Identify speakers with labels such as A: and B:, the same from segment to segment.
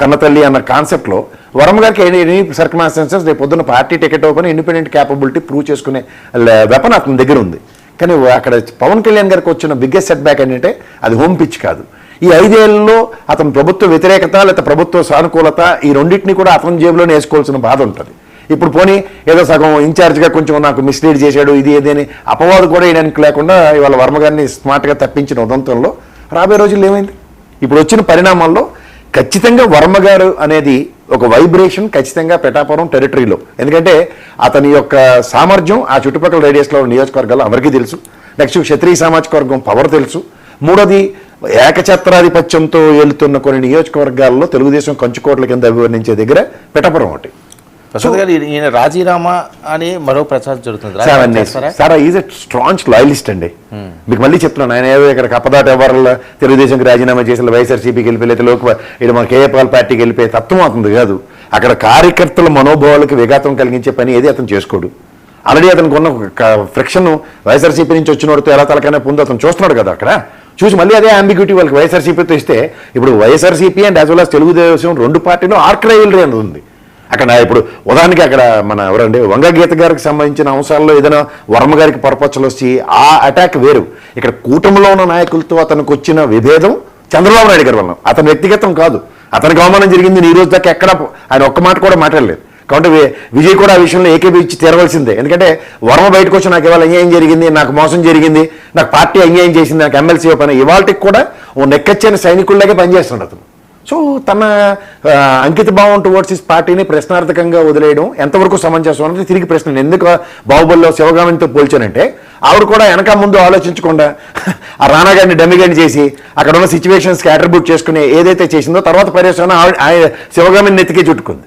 A: కన్నతల్లి అన్న కాన్సెప్ట్లో వర్మ గారికి ఎనీ సర్కమ్స్టాన్సెస్ రేపు పొద్దున్న party ticket open independent capability prove చేసుకునే వెపన్ అతని దగ్గర ఉంది. కానీ అక్కడ పవన్ కళ్యాణ్ గారికి వచ్చిన బిగ్గెస్ట్ సెట్ బ్యాక్ ఏంటంటే అది హోమ్ పిచ్ కాదు. ఈ 5 ఏళ్లలో అతను ప్రభుత్వ వ్యతిరేకత లేదా ప్రభుత్వ సానుకూలత ఈ రెండింటినీ కూడా అతని జేబులోనే వేసుకోవాల్సిన బాధ ఉంటుంది. ఇప్పుడు పోనీ ఏదో సగం ఇన్ఛార్జ్గా కొంచెం నాకు మిస్లీడ్ చేశాడు ఇది ఏదని అపవాదు కూడా వేయడానికి లేకుండా ఇవాళ వర్మ గారిని స్మార్ట్గా తప్పించిన ఉదంతంలో రాబోయే రోజుల్లో ఏమైంది? ఇప్పుడు వచ్చిన పరిణామాల్లో ఖచ్చితంగా వర్మ గారు అనేది ఒక వైబ్రేషన్ ఖచ్చితంగా పిఠాపురం టెరిటరీలో, ఎందుకంటే అతని యొక్క సామర్థ్యం ఆ చుట్టుపక్కల రేడియస్లో నియోజకవర్గాల్లో అందరికీ తెలుసు. నెక్స్ట్ క్షత్రియ సామాజిక వర్గం పవర్ తెలుసు. మూడోది ఏకఛత్రాధిపత్యంతో వెళుతున్న కొన్ని నియోజకవర్గాల్లో తెలుగుదేశం కంచుకోట్ల కింద అభివర్ణించే దగ్గర పిఠాపురం ఒకటి.
B: ప్రసాద్ గారు ఈయన రాజీనామా అని మరో ప్రచారం జరుగుతుంది.
A: Sir is a strong loyalist అండి. మీకు మళ్ళీ చెప్తున్నాను, ఆయన ఏదో ఇక్కడ కప్పదాట ఎవరు తెలుగుదేశంకి రాజీనామా చేసిన వైఎస్ఆర్సీపీకి వెళ్ళిపోయి లేదా ఇక్కడ మన కేఏపాల్ పార్టీకి వెళ్ళిపోయి తత్వం అవుతుంది కాదు. అక్కడ కార్యకర్తల మనోభావాలకు విఘాతం కలిగించే పని ఏది అతను చేసుకోడు. ఆల్రెడీ అతనికి ఉన్న ఫ్రిక్షన్ వైఎస్ఆర్సీపీ నుంచి వచ్చిన వాడితో ఎలా తలకనే పొందో అతను చూస్తున్నాడు కదా. అక్కడ చూసి మళ్ళీ అదే అంబిగ్యూటీ వాళ్ళకి వైఎస్ఆర్సీపీతో ఇస్తే ఇప్పుడు YSRCP and as well as Telugu Desam రెండు పార్టీలో ఆర్క్రైవల్రీ అనేది ఉంది. అక్కడ ఇప్పుడు ఉదాహరణకి అక్కడ మన ఎవరండి వంగగీత గారికి సంబంధించిన అంశాల్లో ఏదైనా వర్మ గారికి పరపచ్చలు వచ్చి ఆ అటాక్ వేరు. ఇక్కడ కూటమిలో ఉన్న నాయకులతో అతనికి వచ్చిన విభేదం చంద్రబాబు నాయుడు గారి వల్ల, అతని వ్యక్తిగతం కాదు. అతనికి అవమానం జరిగింది ఈ రోజు దాకా ఎక్కడ ఆయన ఒక్క మాట కూడా మాట్లాడలేదు. కాబట్టి విజయ్ కూడా ఆ విషయంలో ఏకీభవించి తీరవలసిందే. ఎందుకంటే వర్మ బయటకు వచ్చి నాకు ఇవాళ అన్యాయం జరిగింది, నాకు మోసం జరిగింది, నాకు పార్టీ అన్యాయం చేసింది, నాకు ఎమ్మెల్సీ పని ఇవాళకి కూడా ఓ నెక్కచ్చని సైనికుల్లాగే పనిచేస్తున్నాడు అతను. సో తన అంకిత భావం టువర్డ్స్ హిస్ పార్టీని ప్రశ్నార్థకంగా వదిలేయడం ఎంతవరకు సమంజసం అనేది తిరిగి ప్రశ్న. ఎందుకు బాహుబలిలో శివగామినితో పోల్చానంటే ఆవిడ కూడా వెనక ముందు ఆలోచించకుండా ఆ రానా గారిని డమ్మిగాని చేసి అక్కడ ఉన్న సిచ్యువేషన్స్కి అట్రిబ్యూట్ చేసుకుని ఏదైతే చేసిందో తర్వాత పర్యవసానం శివగామిని నెత్తికే చుట్టుకుంది.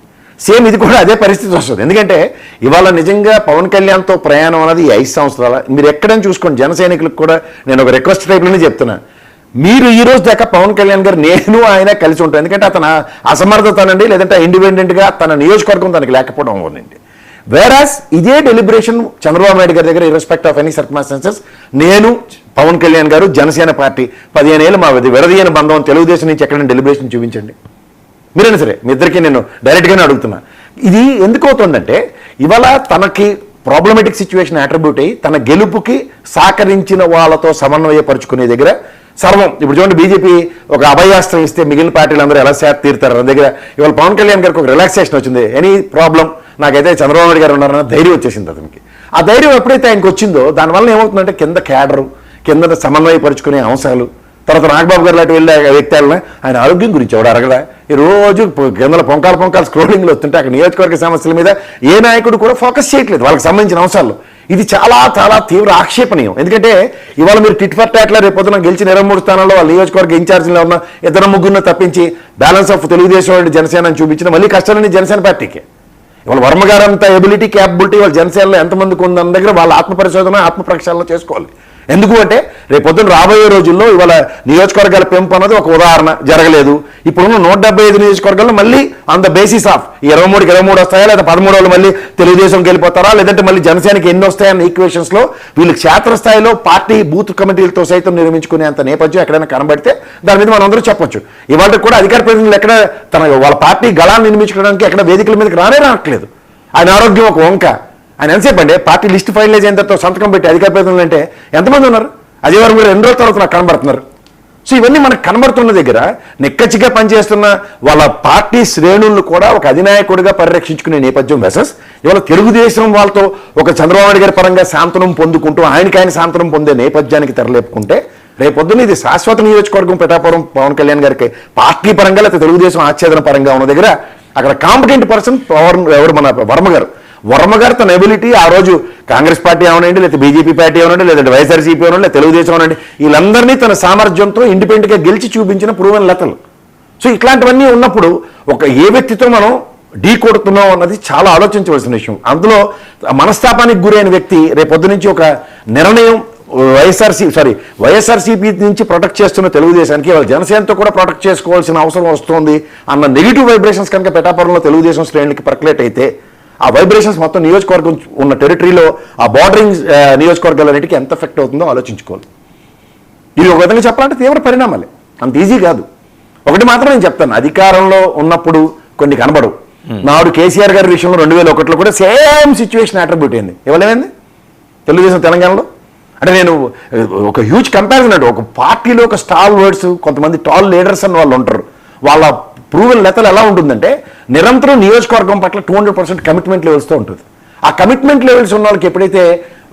A: సేమ్ ఇది కూడా అదే పరిస్థితి వస్తుంది. ఎందుకంటే ఇవాళ నిజంగా పవన్ కళ్యాణ్తో ప్రయాణం అనేది 5 సంవత్సరాల మీరు ఎక్కడైనా చూసుకోండి. జన సైనికులకు కూడా నేను ఒక రిక్వెస్ట్ టైప్లోనే చెప్తున్నా, మీరు ఈ రోజు దాకా పవన్ కళ్యాణ్ గారు నేను ఆయన కలిసి ఉంటాను. ఎందుకంటే అతను అసమర్థతనండి లేదంటే ఇండిపెండెంట్గా తన నియోజకవర్గం తనకి లేకపోవడం అవునండి. వేరాస్ ఇదే డెలిబరేషన్ చంద్రబాబు నాయుడు గారి దగ్గర ఇర్రెస్పెక్ట్ ఆఫ్ ఎనీ సర్కమ్స్టాన్సెస్ నేను పవన్ కళ్యాణ్ గారు జనసేన పార్టీ 15 ఏళ్ళు మా విడదీయని బంధం తెలుగుదేశం నుంచి ఎక్కడైనా డెలిబరేషన్ చూపించండి మీరైనా సరే. మీ ఇద్దరికి నేను డైరెక్ట్గానే అడుగుతున్నా. ఇది ఎందుకు అవుతుందంటే ఇవాళ తనకి ప్రాబ్లమేటిక్ సిచ్యువేషన్ అట్రిబ్యూట్ అయ్యి తన గెలుపుకి సహకరించిన వాళ్ళతో సమన్వయపరుచుకునే దగ్గర సర్వం. ఇప్పుడు చూడండి, బీజేపీ ఒక అభయాస్త్రం ఇస్తే మిగిలిన పార్టీలు అందరూ ఎలా శాత తీరుతారు అన్న దగ్గర ఇవాళ పవన్ కళ్యాణ్ గారికి ఒక రిలాక్సేషన్ వచ్చింది. ఎనీ ప్రాబ్లం నాకైతే చంద్రబాబు నాయుడు గారు ఉన్నారన్న ధైర్యం వచ్చేసింది అతనికి. ఆ ధైర్యం ఎప్పుడైతే ఆయనకు వచ్చిందో దానివల్ల ఏమవుతుందంటే కింద క్యాడరు కింద సమన్వయపరుచుకునే అంశాలు తర్వాత నాగబాబు గారు లాంటి వెళ్ళే వ్యక్తులను ఆయన ఆరోగ్యం గురించి ఎవడు అడగడా. ఈ రోజు కిందల పొంకాలు స్క్రోలింగ్లు వస్తుంటే అక్కడ నియోజకవర్గ సమస్యల మీద ఏ నాయకుడు కూడా ఫోకస్ చేయట్లేదు వాళ్ళకి సంబంధించిన అంశాల్లో. ఇది చాలా చాలా తీవ్ర ఆక్షేపణీయం. ఎందుకంటే ఇవాళ మీరు టిట్ ఫర్ టాట్లో రేపొద్దున గెలిచిన 23 స్థానాల్లో వాళ్ళ నియోజకవర్గ ఇన్ఛార్జీలో ఉన్న 2-3 తప్పించి బ్యాలెన్స్ ఆఫ్ తెలుగుదేశం జనసేన అని చూపించిన మళ్ళీ కష్టాలని జనసేన పార్టీకి. ఇవాళ వర్మ గారు అంత ఎబిలిటీ క్యాపబిలిటీ వాళ్ళ జనసేనలో ఎంతమందికి ఉందన్న దగ్గర వాళ్ళ ఆత్మ పరిశోధన ఆత్మ ప్రక్షాళన చేసుకోవాలి. ఎందుకు అంటే రేపొద్దున రాబోయే రోజుల్లో ఇవాళ నియోజకవర్గాల పెంపు అన్నది ఒక ఉదాహరణ జరగలేదు. ఇప్పుడున్న 175 నియోజకవర్గాల్లో మళ్ళీ ఆన్ ద బేసిస్ ఆఫ్ 23 వస్తాయా లేదా 13 వాళ్ళు మళ్ళీ తెలుగుదేశంకి వెళ్ళిపోతారా లేదంటే మళ్ళీ జనసేనకి ఎన్ని వస్తాయన్న ఈక్వేషన్స్లో వీళ్ళకి క్షేత్రస్థాయిలో పార్టీ బూత్ కమిటీలతో సైతం నిర్మించుకునేంత నేపథ్యం ఎక్కడైనా కనబడితే దాని మీద మనం అందరూ చెప్పొచ్చు. ఇవాళ కూడా అధికార ప్రతినిధులు ఎక్కడ వాళ్ళ పార్టీ గళాన్ని నిర్మించుకోవడానికి ఎక్కడ వేదికల మీదకి రావట్లేదు. ఆయన ఆరోగ్యం ఒక వంక. ఆయన ఎంతసేపు అండి పార్టీ లిస్ట్ ఫైనలైజ్ అయిన తర్వాత సంతకం పెట్టి అధికార ప్రతినిధులు అంటే ఎంతమంది ఉన్నారు? అదే వారు మీరు 2 రోజుల తర్వాత నాకు కనబడుతున్నారు. సో ఇవన్నీ మనకు కనబడుతున్న దగ్గర నిక్కచ్చిగా పనిచేస్తున్న వాళ్ళ పార్టీ శ్రేణులను కూడా ఒక అధినాయకుడిగా పరిరక్షించుకునే నేపథ్యం వెసెస్ ఇవాళ తెలుగుదేశం వాళ్ళతో ఒక చంద్రబాబు నాయుడు గారి పరంగా శాంతనం పొందుకుంటూ ఆయన శాంతనం పొందే నేపథ్యానికి తెరలేపుకుంటే రేపొద్దున ఇది శాశ్వత నియోజకవర్గం పిఠాపురం పవన్ కళ్యాణ్ గారికి పార్టీ పరంగా లేకపోతే తెలుగుదేశం ఆచ్ఛేదన పరంగా ఉన్న దగ్గర అక్కడ కాంపిటెంట్ పర్సన్ ఎవరు మన వర్మ గారు తన ఎబిలిటీ ఆ రోజు కాంగ్రెస్ పార్టీ అవనండి లేదా బీజేపీ పార్టీ అవనండి లేదంటే వైఎస్ఆర్సీపీ అవనండి లేదా తెలుగుదేశం అవనండి వీళ్ళందరినీ తన సామర్థ్యంతో ఇండిపెండెంట్గా గెలిచి చూపించిన ప్రూవెన్ లెతలు. సో ఇట్లాంటివన్నీ ఉన్నప్పుడు ఒక ఏ వ్యక్తితో మనం ఢీ కొడుతున్నాం అన్నది చాలా ఆలోచించవలసిన విషయం. అందులో మనస్తాపానికి గురైన వ్యక్తి రేపొద్దు నుంచి ఒక నిర్ణయం వైఎస్ఆర్సీపీ నుంచి ప్రొటెక్ట్ చేస్తున్న తెలుగుదేశానికి వాళ్ళ జనసేనతో కూడా ప్రొటెక్ట్ చేసుకోవాల్సిన అవసరం వస్తుంది అన్న నెగిటివ్ వైబ్రేషన్స్ కనుక పిఠాపురంలో తెలుగుదేశం శ్రేణులకి పర్కులేట్ అయితే ఆ వైబ్రేషన్స్ మొత్తం నియోజకవర్గం ఉన్న టెరిటరీలో ఆ బార్డరింగ్ నియోజకవర్గాలన్నిటికీ ఎంత ఎఫెక్ట్ అవుతుందో ఆలోచించుకోవాలి. ఇది ఒక విధంగా చెప్పాలంటే తీవ్ర పరిణామాలే, అంత ఈజీ కాదు. ఒకటి మాత్రం నేను చెప్తాను, అధికారంలో ఉన్నప్పుడు కొన్ని కనబడవు. నాడు కేసీఆర్ గారి విషయంలో 2001లో కూడా సేమ్ సిచ్యువేషన్ అట్రిబ్యూట్ అయింది. ఇవ్వలేమైంది తెలుగుదేశం తెలంగాణలో? అంటే నేను ఒక హ్యూజ్ కంపారిజన్ అంటే ఒక పార్టీలో ఒక స్టాల్ వర్డ్స్, కొంతమంది టాల్ లీడర్స్ అని వాళ్ళు ఉంటారు. వాళ్ళ ప్రూవెన్ లెతలు ఎలా ఉంటుందంటే నిరంతరం నియోజకవర్గం పట్ల 200% కమిట్మెంట్ లెవెల్స్తో ఉంటుంది. ఆ కమిట్మెంట్ లెవెల్స్ ఉన్న వాళ్ళకి ఎప్పుడైతే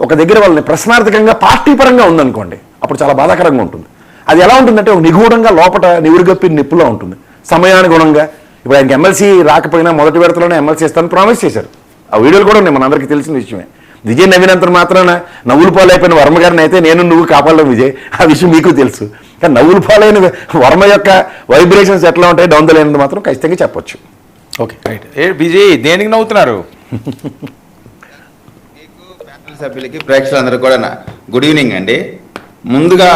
A: ఒక దగ్గర వాళ్ళని ప్రశ్నార్థకంగా పార్టీ పరంగా ఉందనుకోండి, అప్పుడు చాలా బాధాకరంగా ఉంటుంది. అది ఎలా ఉంటుందంటే ఒక నిగూఢంగా లోపల నివురుగప్పి నిప్పులో ఉంటుంది. సమయానుగుణంగా ఇప్పుడు ఆయనకి ఎమ్మెల్సీ రాకపోయినా మొదటి విడతలోనే ఎమ్మెల్సీ ఇస్తానని ప్రామిస్ చేశారు. ఆ వీడియోలు కూడా ఉన్నాయి, మనందరికీ తెలిసిన విషయమే. విజయ్ నవ్వినంత మాత్రాన నవ్వులు పాలైపోయిన వర్మ గారిని అయితే నేను నువ్వు కాపాడలేం విజయ్, ఆ విషయం మీకు తెలుసు. కానీ నవ్వులు పాలైన వర్మ యొక్క వైబ్రేషన్స్ ఎట్లా ఉంటాయి డౌన్ ద లైన్ మాత్రం ఖచ్చితంగా చెప్పొచ్చు.
B: Okay right. విజయ్ దేనికి నవ్వుతున్నారు?
C: సభ్యులకి ప్రేక్షకులందరూ కూడా గుడ్ ఈవినింగ్ అండి. ముందుగా